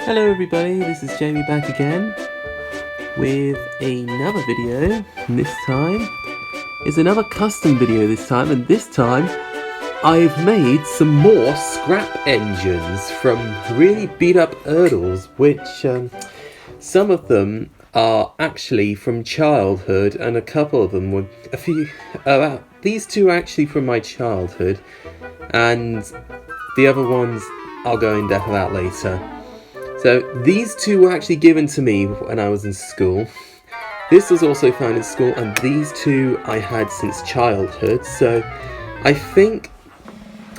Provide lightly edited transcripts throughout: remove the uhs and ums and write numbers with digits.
Hello everybody, this is Jamie back again with another video. And this time is another custom video and this time I've made some more scrap engines from really beat up Erdls, which some of them are actually from childhood and a couple of them were these two are actually from my childhood and the other ones I'll go in depth about later. So these two were actually given to me when I was in school. This was also found in school, and these two I had since childhood. So I think,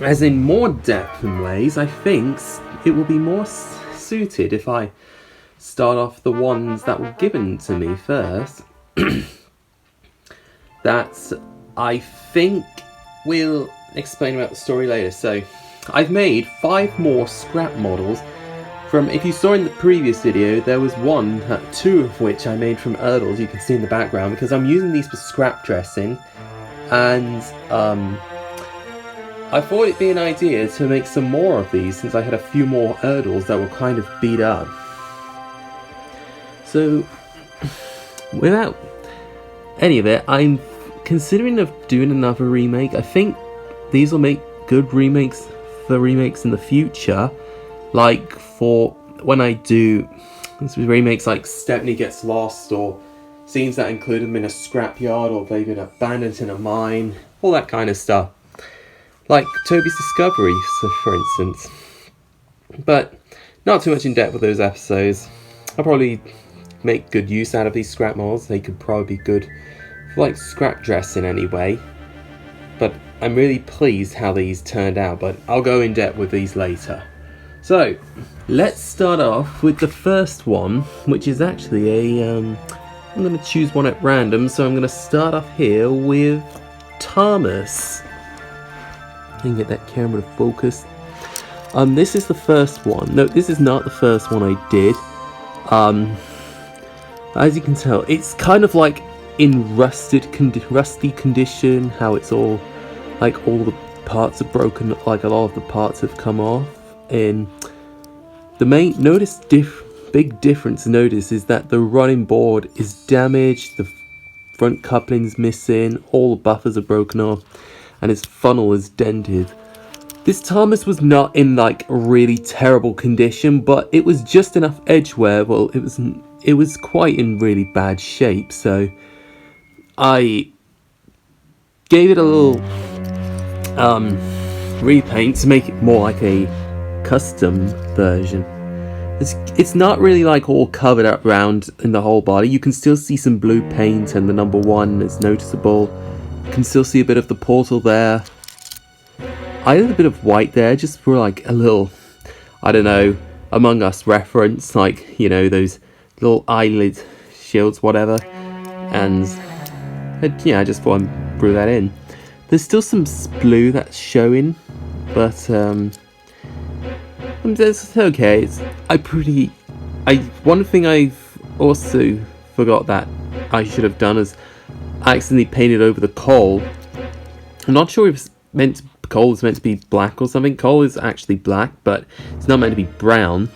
as in more depth in ways, I think it will be more suited if I start off the ones that were given to me first. That I think we'll explain about the story later. So I've made 5 more scrap models. From, if you saw in the previous video, there was two of which I made from Erdls, you can see in the background, because I'm using these for scrap dressing, and I thought it'd be an idea to make some more of these, since I had a few more Erdls that were kind of beat up. So, without any of it, I'm considering of doing another remake. I think these will make good remakes for remakes in the future. Like for when I do remakes like Stepney Gets Lost, or scenes that include them in a scrapyard, or they've been abandoned in a mine, all that kind of stuff. Like Toby's Discovery, so for instance. But not too much in depth with those episodes. I'll probably make good use out of these scrap models. They could probably be good for like scrap dressing anyway. But I'm really pleased how these turned out, but I'll go in depth with these later. So, let's start off with the first one, which is actually I'm going to choose one at random, so I'm going to start off here with Thomas. I can get that camera to focus. This is the first one. No, this is not the first one I did. As you can tell, it's kind of like in rusty condition, how it's all, like all the parts are broken, like a lot of the parts have come off. And the main big difference to notice is that the running board is damaged, the front coupling's missing, all the buffers are broken off, and its funnel is dented. This Thomas was not in like really terrible condition, but it was just enough edge wear. Well, it was quite in really bad shape, so I gave it a little repaint to make it more like a custom version. It's not really like all covered up around in the whole body. You can still see some blue paint, and the number 1 is noticeable. You can still see a bit of the portal there. I had a bit of white there just for like a little, I don't know, Among Us reference, like, you know, those little eyelid shields, whatever. And yeah, I just thought I'd brew that in. There's still some blue that's showing, but it's okay. One thing I've also forgot that I should have done is I accidentally painted over the coal. I'm not sure if coal is meant to be black or something. Coal is actually black, but it's not meant to be brown.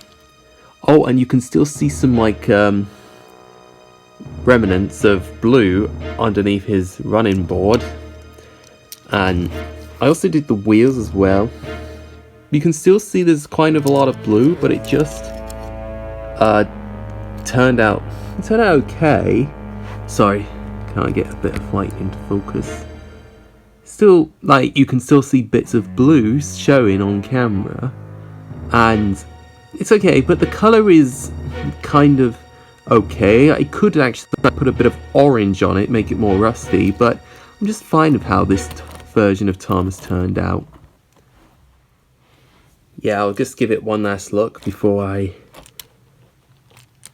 Oh, and you can still see some like remnants of blue underneath his running board. And I also did the wheels as well. You can still see there's kind of a lot of blue, but it just turned out okay. Sorry, can't get a bit of light into focus. Still, like, you can still see bits of blue showing on camera, and it's okay, but the color is kind of okay. I could actually put a bit of orange on it, make it more rusty, but I'm just fine with how this version of Thomas turned out. Yeah, I'll just give it one last look before I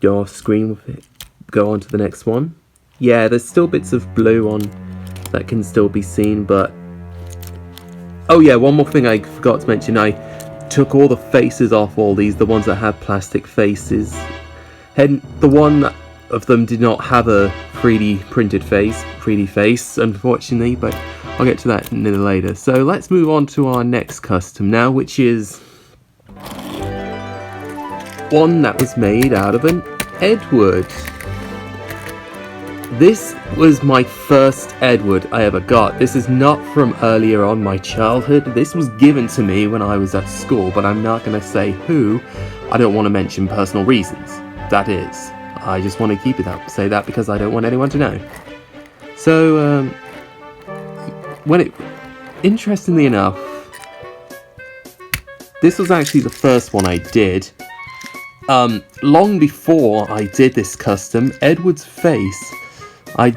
go off screen with it. Go on to the next one. Yeah, there's still bits of blue on that can still be seen, but oh yeah, one more thing I forgot to mention. I took all the faces off all these, the ones that had plastic faces. And the one of them did not have a 3D printed face, unfortunately, but I'll get to that a little later. So let's move on to our next custom now, which is one that was made out of an Edward. This was my first Edward I ever got. This is not from earlier on my childhood. This was given to me when I was at school, but I'm not going to say who. I don't want to mention personal reasons. That is. I just want to keep it up. Say that because I don't want anyone to know. So, interestingly enough, this was actually the first one I did. Long before I did this custom, Edward's face, I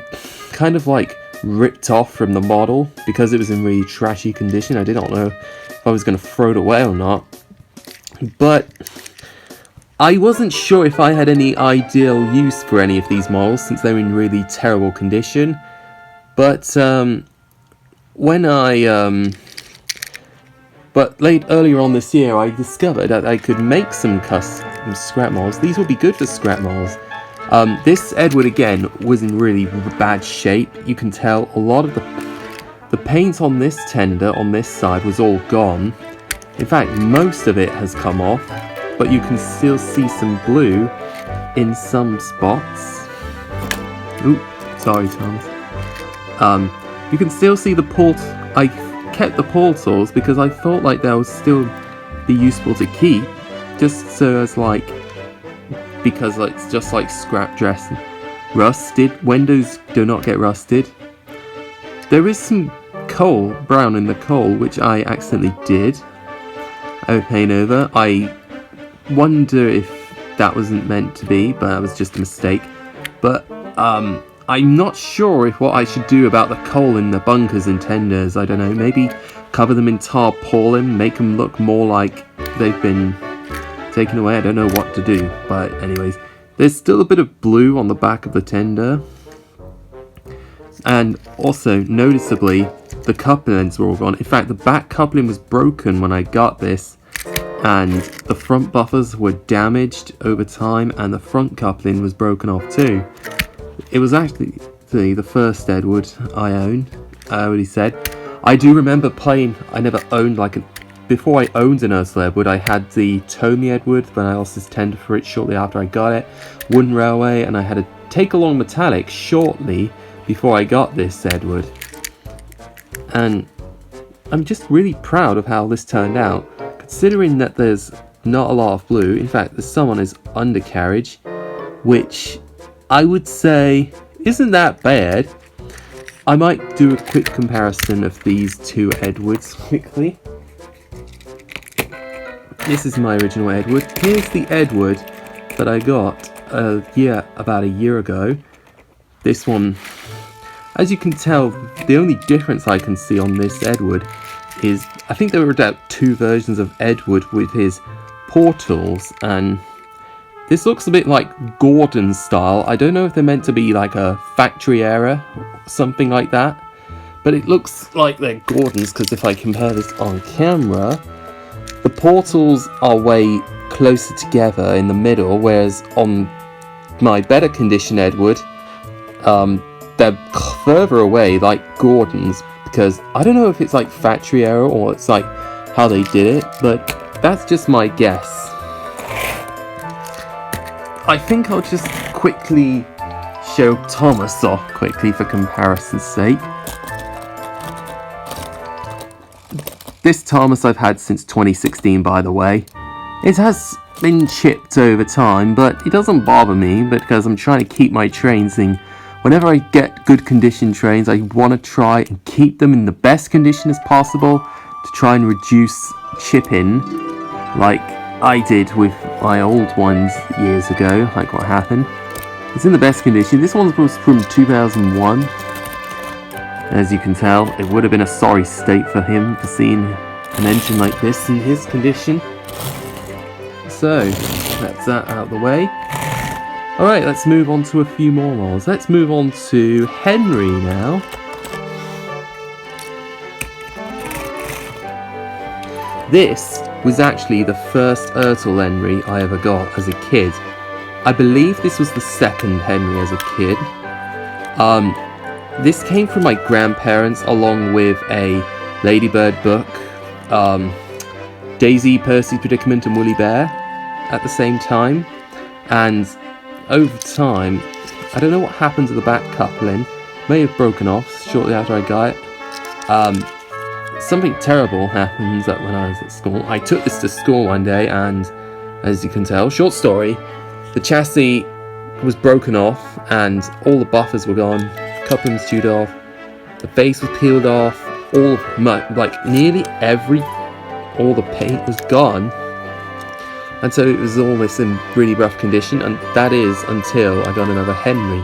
kind of like ripped off from the model because it was in really trashy condition. I did not know if I was going to throw it away or not. But I wasn't sure if I had any ideal use for any of these models since they're in really terrible condition. But earlier on this year, I discovered that I could make some custom scrap models. These would be good for scrap models. This Edward again was in really bad shape. You can tell a lot of the paint on this tender on this side was all gone. In fact, most of it has come off, but you can still see some blue in some spots. Ooh, sorry, Thomas. You can still see the port. I kept the portals because I thought like that would still be useful to keep, just so as like. Because it's just like scrap dress. Rusted. Windows do not get rusted. There is some coal, brown in the coal, which I accidentally did. I would paint over. I wonder if that wasn't meant to be, but that was just a mistake. But I'm not sure if what I should do about the coal in the bunkers and tenders. I don't know. Maybe cover them in tarpaulin, make them look more like they've been taken away. I don't know what to do, but anyways, there's still a bit of blue on the back of the tender, and also noticeably the couplings were all gone. In fact, the back coupling was broken when I got this, and the front buffers were damaged over time, and the front coupling was broken off too. It was actually the first Edward I owned. I already said. I do remember playing. I never owned like an. Before I owned an Ursula Edward, I had the Tommy Edward, but I lost his tender for it shortly after I got it. Wooden Railway, and I had a Take Along Metallic shortly before I got this Edward. And I'm just really proud of how this turned out, considering that there's not a lot of blue. In fact, there's some on his undercarriage, which I would say isn't that bad. I might do a quick comparison of these two Edwards quickly. This is my original Edward. Here's the Edward that I got about a year ago. This one, as you can tell, the only difference I can see on this Edward is I think there were about two versions of Edward with his portals, and this looks a bit like Gordon style. I don't know if they're meant to be like a factory error or something like that, but it looks like they're Gordons because if I compare this on camera, the portals are way closer together in the middle, whereas on my better condition Edward, they're further away like Gordon's, because I don't know if it's like factory error or it's like how they did it, but that's just my guess. I think I'll just quickly show Thomas off quickly for comparison's sake. This Thomas I've had since 2016, by the way. It has been chipped over time, but it doesn't bother me because I'm trying to keep my trains in. Whenever I get good condition trains, I want to try and keep them in the best condition as possible to try and reduce chipping, like I did with my old ones years ago, like what happened. It's in the best condition. This one was from 2001. As you can tell, it would have been a sorry state for him for seeing an engine like this in his condition. So, that's that out of the way. Alright, let's move on to a few more models. Let's move on to Henry now. This was actually the first Ertl Henry I ever got as a kid. I believe this was the second Henry as a kid. This came from my grandparents along with a Ladybird book, Daisy, Percy's Predicament and Woolly Bear, at the same time, and over time, I don't know what happened to the back coupling. May have broken off shortly after I got it. Something terrible happened when I was at school. I took this to school one day, and as you can tell, short story, the chassis was broken off, and all the buffers were gone, couplings chewed off, the face was peeled off, all the paint was gone, and so it was almost in really rough condition, and that is until I got another Henry.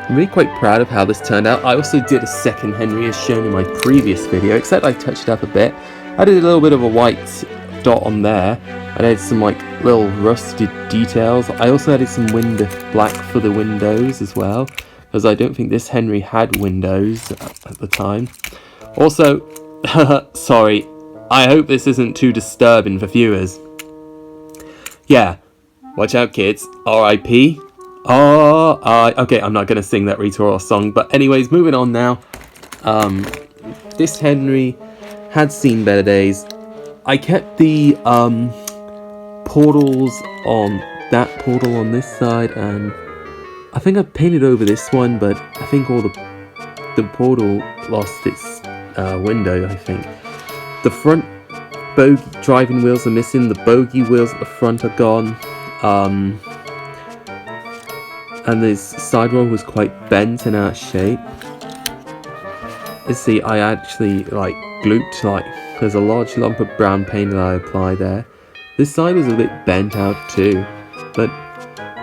I'm really quite proud of how this turned out. I also did a second Henry as shown in my previous video, except I touched it up a bit. I did a little bit of a white dot on there. I added some like little rusted details. I also added some window black for the windows as well, because I don't think this Henry had windows at the time. Also, sorry, I hope this isn't too disturbing for viewers. Yeah, watch out kids, R.I.P. Okay, I'm not going to sing that Rita Ora song, but anyways, moving on now. This Henry had seen better days. I kept the portals on that portal on this side, and I think I painted over this one, but I think all the portal lost its window, I think. The front bogey driving wheels are missing, the bogey wheels at the front are gone. And this sidewall was quite bent and out of shape. Let's see, I actually glooped, there's a large lump of brown paint that I applied there. This side was a bit bent out too, but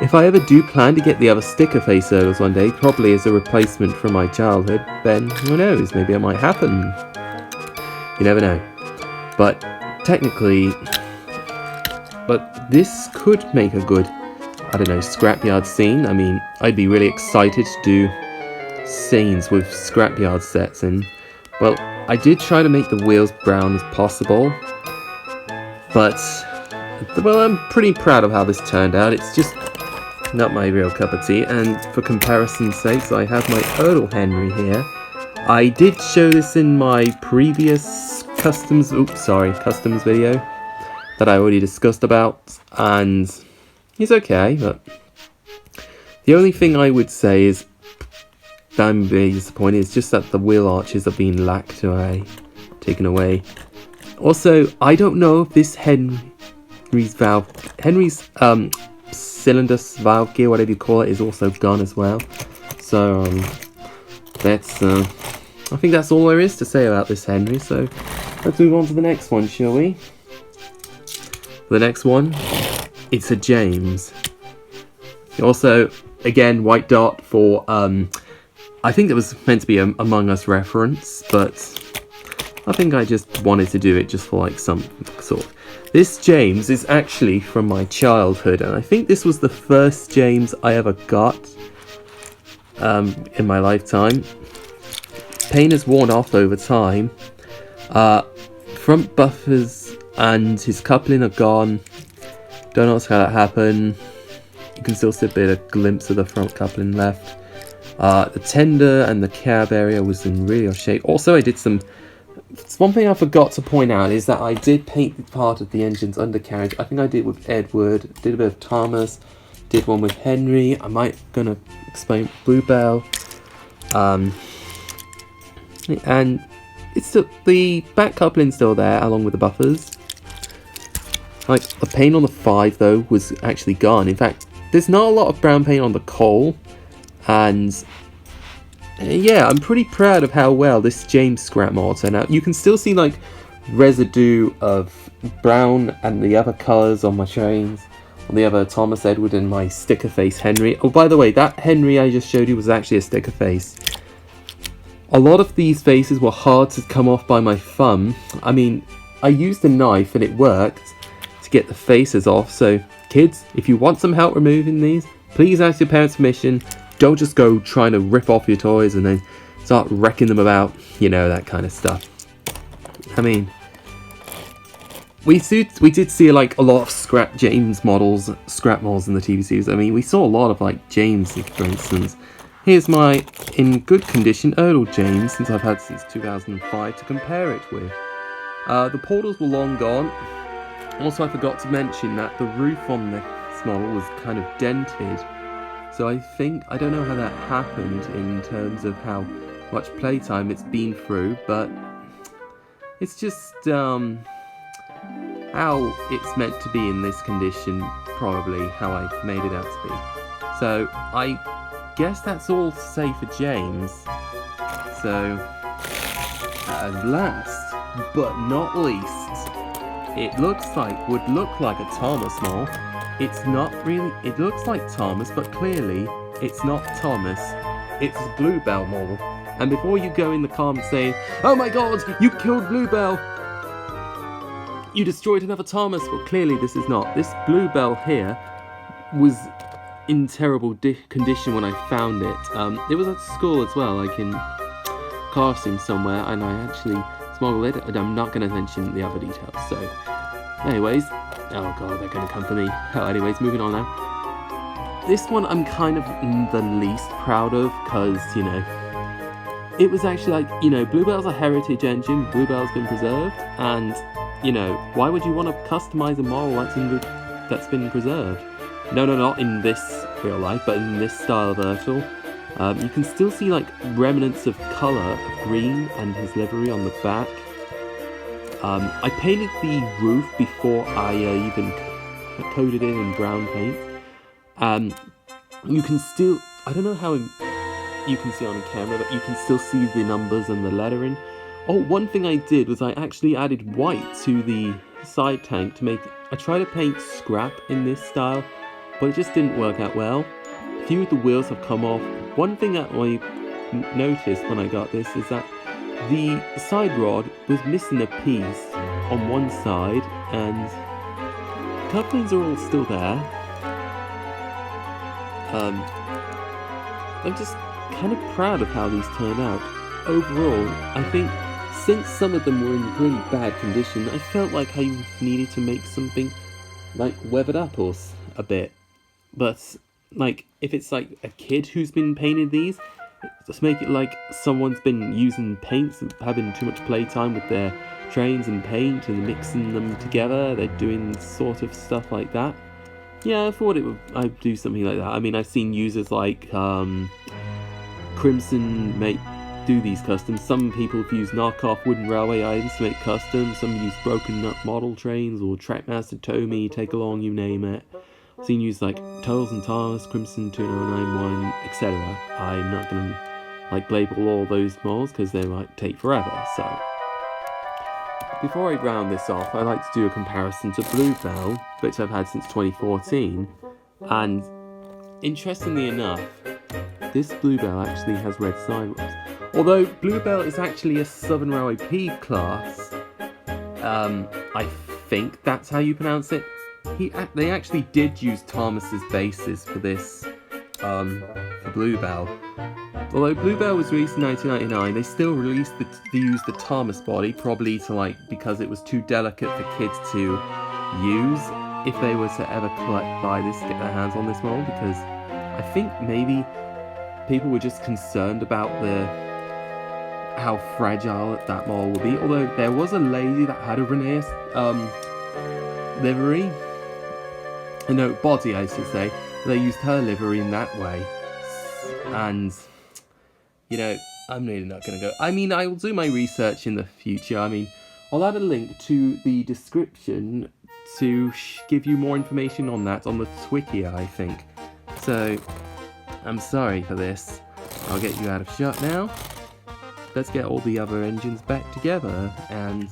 if I ever do plan to get the other sticker face hurdles one day, probably as a replacement from my childhood, then who knows, maybe it might happen. You never know. But technically, this could make a good, I don't know, scrapyard scene. I mean, I'd be really excited to do scenes with scrapyard sets in. Well, I did try to make the wheels brown as possible, but, well, I'm pretty proud of how this turned out. It's just not my real cup of tea, and for comparison's sake, I have my Erdl Henry here. I did show this in my previous customs video that I already discussed about, and he's okay, but the only thing I would say is that I'm very disappointed is just that the wheel arches are being taken away. Also, I don't know if this Henry's cylinder valve gear, whatever you call it, is also gone as well. So that's I think that's all there is to say about this Henry. So let's move on to the next one, shall we? The next one, it's a James. Also, again, white dot for I think it was meant to be a Among Us reference, but I think I just wanted to do it just for like some sort of. This James is actually from my childhood, and I think this was the first James I ever got in my lifetime. Paint has worn off over time. Front buffers and his coupling are gone. Don't know how that happened. You can still see a bit of glimpse of the front coupling left. The tender and the cab area was in really off shape. Also, I did one thing I forgot to point out is that I did paint part of the engine's undercarriage. I think I did with Edward, did a bit of Thomas, did one with Henry. I might gonna explain Bluebell. And it's still, the back coupling's still there along with the buffers. Like, the paint on the 5 though was actually gone. In fact, there's not a lot of brown paint on the coal, and yeah, I'm pretty proud of how well this James scrap model turned out. You can still see like residue of brown and the other colours on my trains, on the other Thomas Edward and my sticker face Henry. Oh, by the way, that Henry I just showed you was actually a sticker face. A lot of these faces were hard to come off by my thumb. I mean, I used a knife and it worked to get the faces off. So kids, if you want some help removing these, please ask your parents' permission. Don't just go trying to rip off your toys and then start wrecking them about, you know, that kind of stuff. I mean, we did see like a lot of scrap models in the TV series. I mean, we saw a lot of like James, for instance. Here's my in good condition Erdl James, since I've had since 2005 to compare it with. The portals were long gone. Also, I forgot to mention that the roof on this model was kind of dented. So I don't know how that happened in terms of how much playtime it's been through, but it's just how it's meant to be in this condition, probably how I made it out to be. So I guess that's all to say for James. So at last, but not least, it would look like a Thomas model. It's not really, it looks like Thomas, but clearly it's not Thomas. It's Bluebell model. And before you go in the comments saying, "Oh my god, you killed Bluebell! You destroyed another Thomas!" Well, clearly this is not. This Bluebell here was in terrible condition when I found it. It was at school as well, like in classroom somewhere, and I actually smuggled it, and I'm not going to mention the other details. So, anyways, oh god, they're going to come for me. Oh, anyways, moving on now. This one I'm kind of the least proud of, because, you know, it was actually like, you know, Bluebell's a heritage engine, Bluebell's been preserved, and, you know, why would you want to customize a model that's been preserved? No, not in this real life, but in this style of Urkel. You can still see like remnants of colour of green and his livery on the back. I painted the roof before I even coated it in brown paint. You can still, I don't know how you can see on camera, but you can still see the numbers and the lettering. Oh, one thing I did was I actually added white to the side tank to make, I tried to paint scrap in this style, but it just didn't work out well. A few of the wheels have come off. One thing that I noticed when I got this is that the side rod was missing a piece on one side, and couplings are all still there. I'm just kind of proud of how these turned out. Overall, I think since some of them were in really bad condition, I felt like I needed to make something like weathered up or a bit. But like, if it's like a kid who's been painting these, just make it like someone's been using paints and having too much playtime with their trains and paint and mixing them together. They're doing sort of stuff like that. Yeah, I thought I'd do something like that. I mean, I've seen users like Crimson do these customs. Some people have used knockoff wooden railway items to make customs. Some use broken nut model trains or Trackmaster Tomy, Take Along, you name it. I've seen use like Turtles and Tars, Crimson 2091, etc. I'm not going to like label all those models because they might take forever. So before I round this off, I'd like to do a comparison to Bluebell, which I've had since 2014. And interestingly enough, this Bluebell actually has red sidewalls. Although Bluebell is actually a Southern Railway P class, I think that's how you pronounce it. They actually did use Thomas's bases for this, for Bluebell. Although Bluebell was released in 1999, they still released they used the Thomas body, probably to because it was too delicate for kids to use if they were to ever buy this, get their hands on this model, because I think maybe people were just concerned about how fragile that model would be. Although there was a lady that had a Reneus livery, no, body I should say. They used her livery in that way, and you know, I'm really not going to go. I mean, I will do my research in the future. I mean, I'll add a link to the description to give you more information on that on the Twikia, I think. So, I'm sorry for this. I'll get you out of shot now. Let's get all the other engines back together, and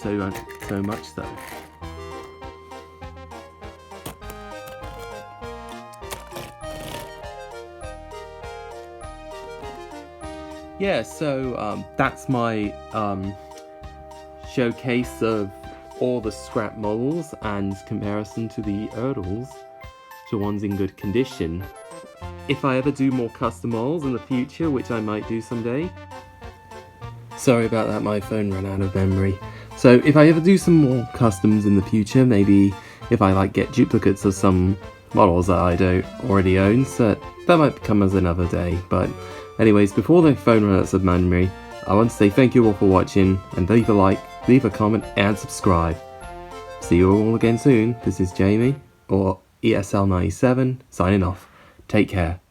so much so. Yeah, so that's my showcase of all the scrap models and comparison to the Erdls to ones in good condition. If I ever do more custom models in the future, which I might do someday. Sorry about that, my phone ran out of memory. So if I ever do some more customs in the future, maybe if I get duplicates of some models that I don't already own, so that might come as another day. But anyways, before the phone runs out of memory, I want to say thank you all for watching, and leave a like, leave a comment, and subscribe. See you all again soon. This is Jamie, or ESL97, signing off. Take care.